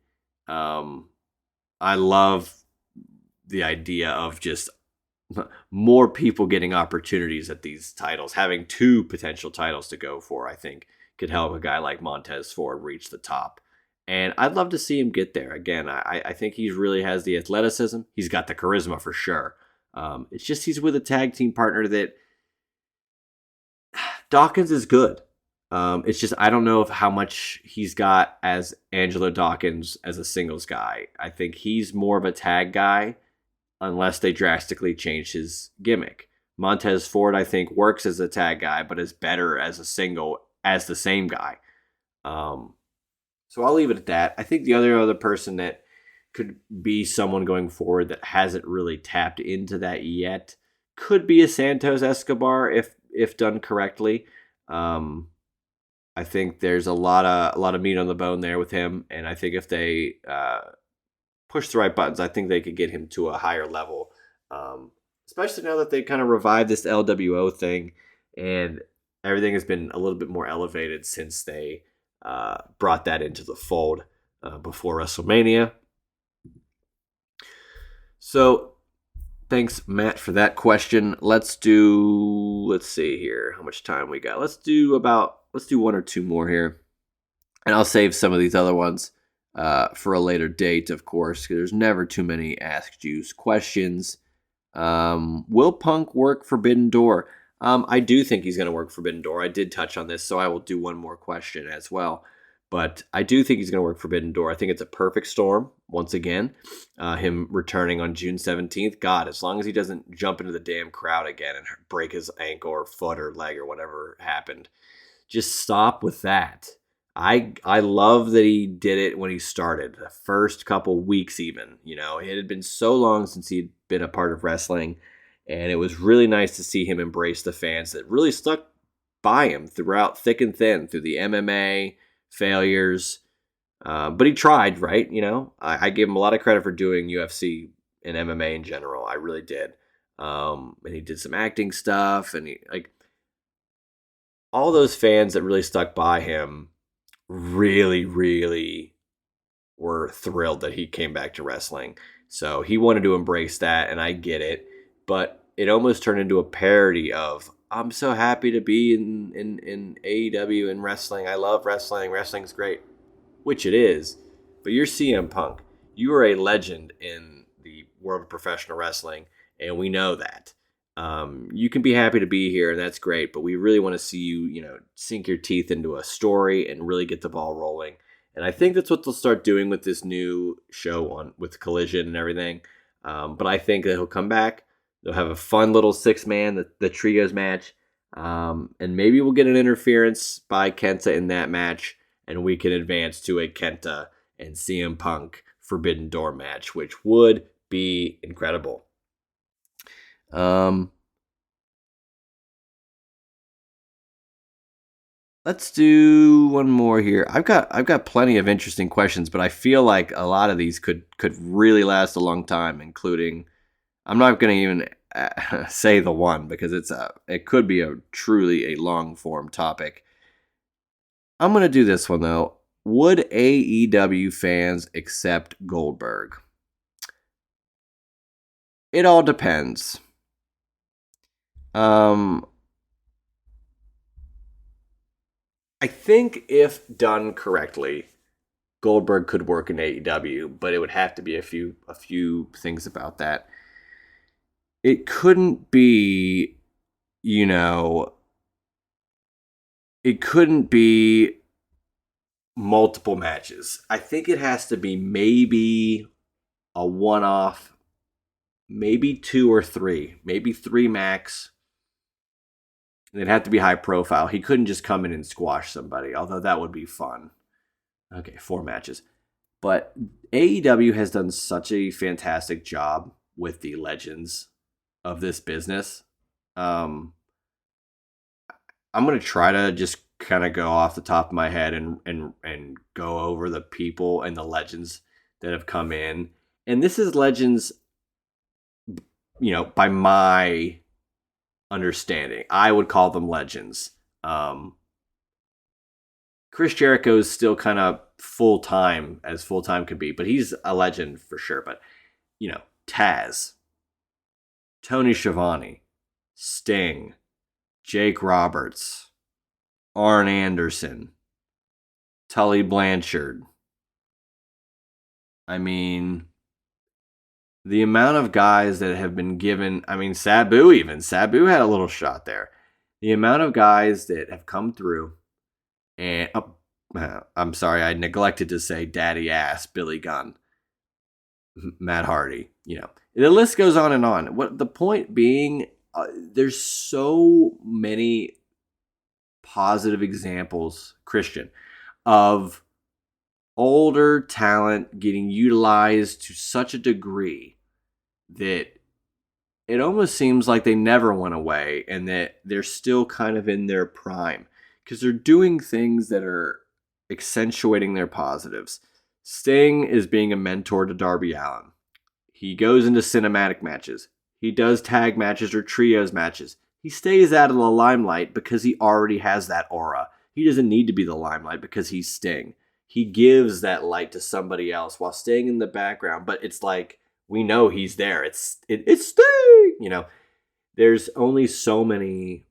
I love the idea of just more people getting opportunities at these titles. Having 2 potential titles to go for, I think, could help a guy like Montez Ford reach the top. And I'd love to see him get there. Again, I think he really has the athleticism. He's got the charisma for sure. It's just he's with a tag team partner that Dawkins is good. It's just I don't know how much he's got as Angelo Dawkins as a singles guy. I think he's more of a tag guy unless they drastically change his gimmick. Montez Ford, I think, works as a tag guy, but is better as a single as the same guy. So I'll leave it at that. I think the other person that could be someone going forward that hasn't really tapped into that yet could be a Santos Escobar if done correctly. I think there's a lot of meat on the bone there with him, and I think if they push the right buttons, I think they could get him to a higher level. Especially now that they kind of revived this LWO thing, and everything has been a little bit more elevated since they brought that into the fold before WrestleMania. So Thanks, Matt, for that question. Let's see here, how much time we got. Let's do one or two more here. And I'll save some of these other ones for a later date, of course, because there's never too many Ask Juice questions. Will Punk work Forbidden Door? I do think he's going to work Forbidden Door. I did touch on this, so I will do one more question as well. But I do think he's going to work Forbidden Door. I think it's a perfect storm, once again. Him returning on June 17th. God, as long as he doesn't jump into the damn crowd again and break his ankle or foot or leg or whatever happened. Just stop with that. I love that he did it when he started, the first couple weeks even. You know, it had been so long since he'd been a part of wrestling, and it was really nice to see him embrace the fans that really stuck by him throughout thick and thin, through the MMA failures. But he tried, right? You know, I gave him a lot of credit for doing UFC and MMA in general. I really did. And he did some acting stuff, and he like all those fans that really stuck by him really, really were thrilled that he came back to wrestling. So he wanted to embrace that, and I get it. But it almost turned into a parody of, I'm so happy to be in AEW and wrestling. I love wrestling. Wrestling's great, which it is. But you're CM Punk. You are a legend in the world of professional wrestling, and we know that. You can be happy to be here, and that's great, but we really want to see you, sink your teeth into a story and really get the ball rolling. And I think that's what they'll start doing with this new show with Collision and everything. But I think that he'll come back. They'll have a fun little six-man, the trios match. And maybe we'll get an interference by Kenta in that match, and we can advance to a Kenta and CM Punk Forbidden Door match, which would be incredible. Let's do one more here. I've got plenty of interesting questions, but I feel like a lot of these could really last a long time, including, I'm not going to even say the one because it could be a truly a long form topic. I'm going to do this one though. Would AEW fans accept Goldberg? It all depends. I think if done correctly, Goldberg could work in AEW, but it would have to be a few things about that. It couldn't be, it couldn't be multiple matches. I think it has to be maybe a one-off, maybe 2 or 3, maybe 3 max. It'd have to be high profile. He couldn't just come in and squash somebody, although that would be fun. Okay, 4 matches. But AEW has done such a fantastic job with the legends of this business. I'm going to try to just kind of go off the top of my head and go over the people and the legends that have come in. And this is legends, by my understanding. I would call them legends. Chris Jericho is still kind of full-time, as full-time could be, but he's a legend for sure. But, Taz, Tony Schiavone, Sting, Jake Roberts, Arn Anderson, Tully Blanchard. I mean, the amount of guys that have been given, Sabu even. Sabu had a little shot there. The amount of guys that have come through, and I'm sorry, I neglected to say daddy ass, Billy Gunn, Matt Hardy, The list goes on and on. What the point being, there's so many positive examples, Christian, of older talent getting utilized to such a degree that it almost seems like they never went away and that they're still kind of in their prime because they're doing things that are accentuating their positives. Sting is being a mentor to Darby Allin. He goes into cinematic matches. He does tag matches or trios matches. He stays out of the limelight because he already has that aura. He doesn't need to be the limelight because he's Sting. He gives that light to somebody else while staying in the background, but it's like We know he's there. It's Sting. There's only so many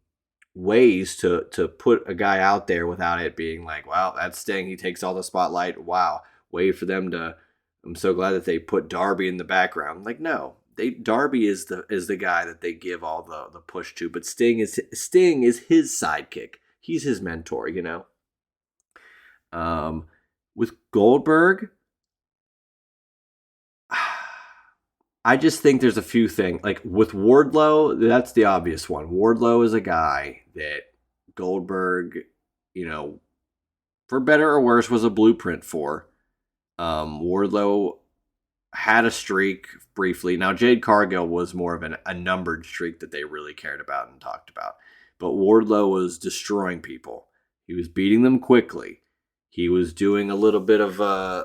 ways to put a guy out there without it being like, wow, that's Sting. He takes all the spotlight. Wow, way for them to. I'm so glad that they put Darby in the background. Like, no, Darby is the guy that they give all the push to, but Sting is his sidekick. He's his mentor. With Goldberg, I just think there's a few things. Like with Wardlow, that's the obvious one. Wardlow is a guy that Goldberg, you know, for better or worse, was a blueprint for. Wardlow had a streak briefly. Now, Jade Cargill was more of a numbered streak that they really cared about and talked about. But Wardlow was destroying people. He was beating them quickly. He was doing a little bit of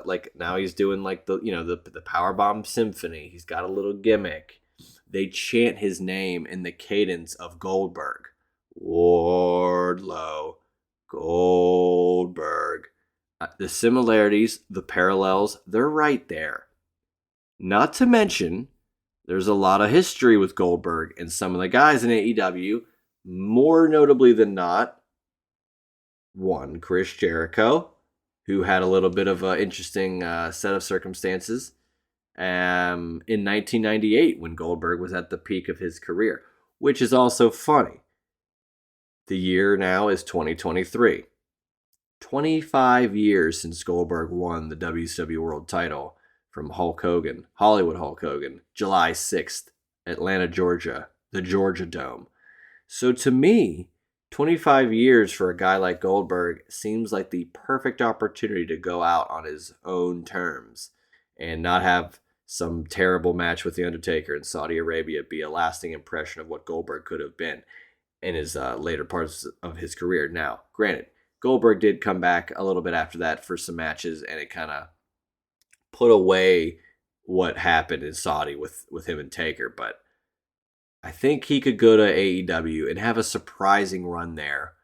like now he's doing like the Powerbomb Symphony. He's got a little gimmick. They chant his name in the cadence of Goldberg. Wardlow, Goldberg. The similarities, the parallels, they're right there. Not to mention, there's a lot of history with Goldberg and some of the guys in AEW, more notably than not, one, Chris Jericho, who had a little bit of an interesting set of circumstances in 1998 when Goldberg was at the peak of his career, which is also funny. The year now is 2023. 25 years since Goldberg won the WCW World title from Hollywood Hulk Hogan, July 6th, Atlanta, Georgia, the Georgia Dome. So to me, 25 years for a guy like Goldberg seems like the perfect opportunity to go out on his own terms and not have some terrible match with The Undertaker in Saudi Arabia be a lasting impression of what Goldberg could have been in his later parts of his career. Now, granted, Goldberg did come back a little bit after that for some matches, and it kind of put away what happened in Saudi with him and Taker, but I think he could go to AEW and have a surprising run there.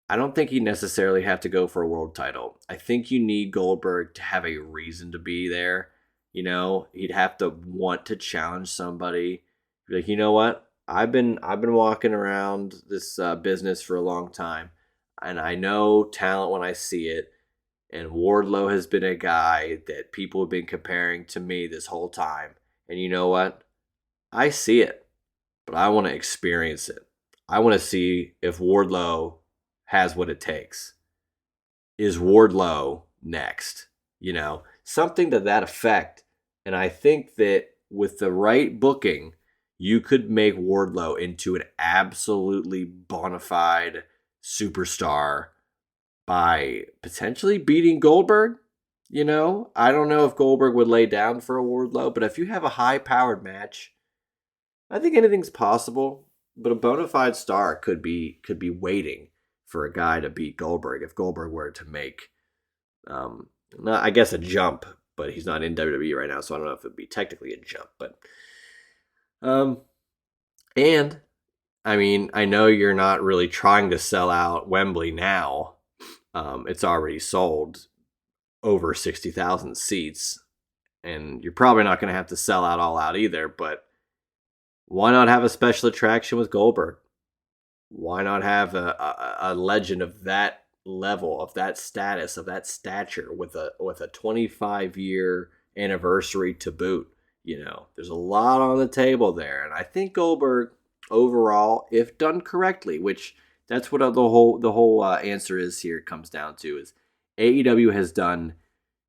I don't think he'd necessarily have to go for a world title. I think you need Goldberg to have a reason to be there. He'd have to want to challenge somebody. Be like, you know what? I've been walking around this business for a long time, and I know talent when I see it. And Wardlow has been a guy that people have been comparing to me this whole time. And you know what? I see it, but I want to experience it. I want to see if Wardlow has what it takes. Is Wardlow next? Something to that effect. And I think that with the right booking, you could make Wardlow into an absolutely bona fide superstar by potentially beating Goldberg. I don't know if Goldberg would lay down for a Wardlow, but if you have a high-powered match, I think anything's possible. But a bona fide star could be waiting for a guy to beat Goldberg if Goldberg were to make, I guess a jump, but he's not in WWE right now, so I don't know if it'd be technically a jump. But, and I mean, I know you're not really trying to sell out Wembley now. It's already sold over 60,000 seats, and you're probably not going to have to sell out all out either, but why not have a special attraction with Goldberg? Why not have a legend of that level, of that status, of that stature with a 25-year anniversary to boot? There's a lot on the table there, and I think Goldberg overall, if done correctly, which that's what the whole answer is here, comes down to, is AEW has done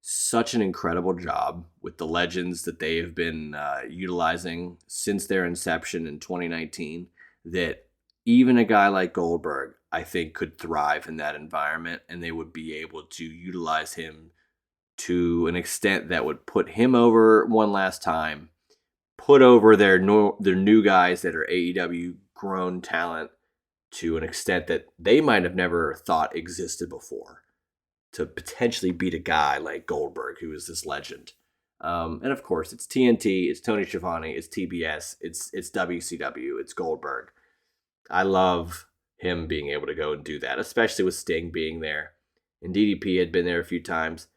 such an incredible job with the legends that they have been utilizing since their inception in 2019 that even a guy like Goldberg, I think, could thrive in that environment, and they would be able to utilize him to an extent that would put him over one last time, put over their new guys that are AEW grown talent to an extent that they might have never thought existed before, to potentially beat a guy like Goldberg, who is this legend. And of course, it's TNT, it's Tony Schiavone, it's TBS, it's WCW, it's Goldberg. I love him being able to go and do that, especially with Sting being there. And DDP had been there a few times.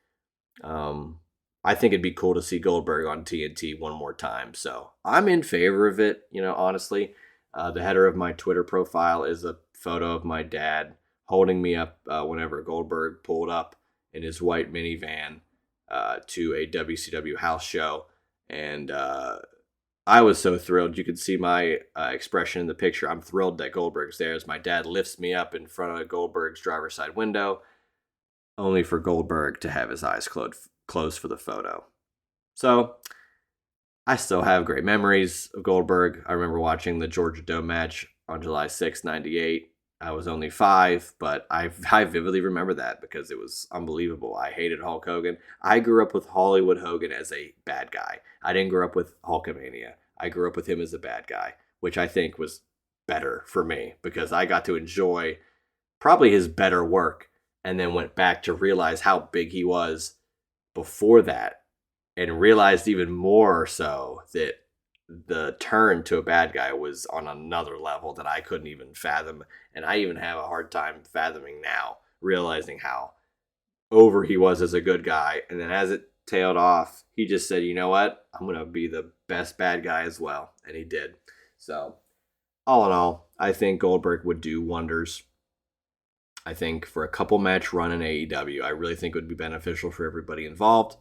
I think it'd be cool to see Goldberg on TNT one more time. So I'm in favor of it, honestly. The header of my Twitter profile is a photo of my dad holding me up whenever Goldberg pulled up in his white minivan to a WCW house show. And I was so thrilled. You could see my expression in the picture. I'm thrilled that Goldberg's there as my dad lifts me up in front of Goldberg's driver's side window, only for Goldberg to have his eyes closed for the photo. So I still have great memories of Goldberg. I remember watching the Georgia Dome match on July 6, 98. I was only 5, but I vividly remember that because it was unbelievable. I hated Hulk Hogan. I grew up with Hollywood Hogan as a bad guy. I didn't grow up with Hulkamania. I grew up with him as a bad guy, which I think was better for me because I got to enjoy probably his better work and then went back to realize how big he was before that and realized even more so that the turn to a bad guy was on another level that I couldn't even fathom. And I even have a hard time fathoming now, realizing how over he was as a good guy. And then as it tailed off, he just said, you know what? I'm going to be the best bad guy as well. And he did. So all in all, I think Goldberg would do wonders. I think for a couple match run in AEW, I really think it would be beneficial for everybody involved.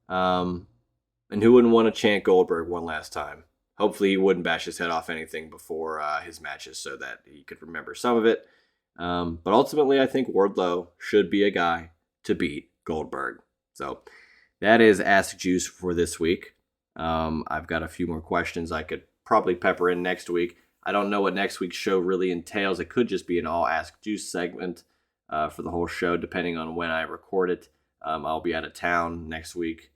And who wouldn't want to chant Goldberg one last time? Hopefully he wouldn't bash his head off anything before his matches so that he could remember some of it. But ultimately, I think Wardlow should be a guy to beat Goldberg. So that is Ask Juice for this week. I've got a few more questions I could probably pepper in next week. I don't know what next week's show really entails. It could just be an all Ask Juice segment for the whole show, depending on when I record it. I'll be out of town next week.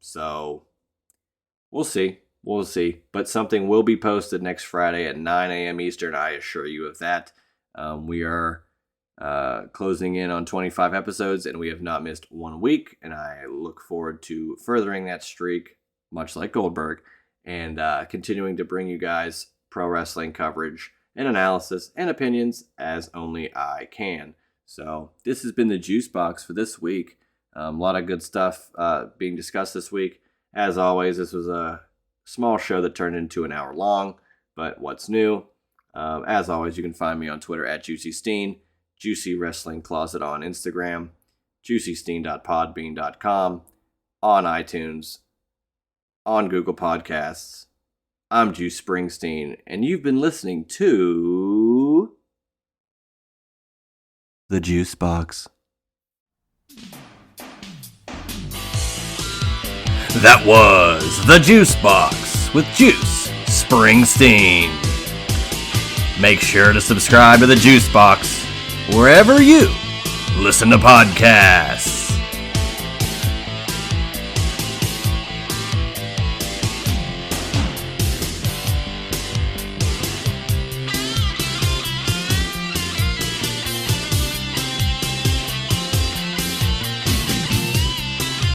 So we'll see. We'll see. But something will be posted next Friday at 9 a.m. Eastern. I assure you of that. We are closing in on 25 episodes, and we have not missed 1 week. And I look forward to furthering that streak, much like Goldberg, and continuing to bring you guys pro wrestling coverage and analysis and opinions as only I can. So this has been the Juice Box for this week. A lot of good stuff being discussed this week. As always, this was a small show that turned into an hour long, but what's new? As always, you can find me on Twitter at JuicySteen, Juicy Wrestling Closet on Instagram, juicysteen.podbean.com, on iTunes, on Google Podcasts. I'm Juice Springsteen, and you've been listening to The Juice Box. That was The Juice Box with Juice Springsteen. Make sure to subscribe to The Juice Box wherever you listen to podcasts.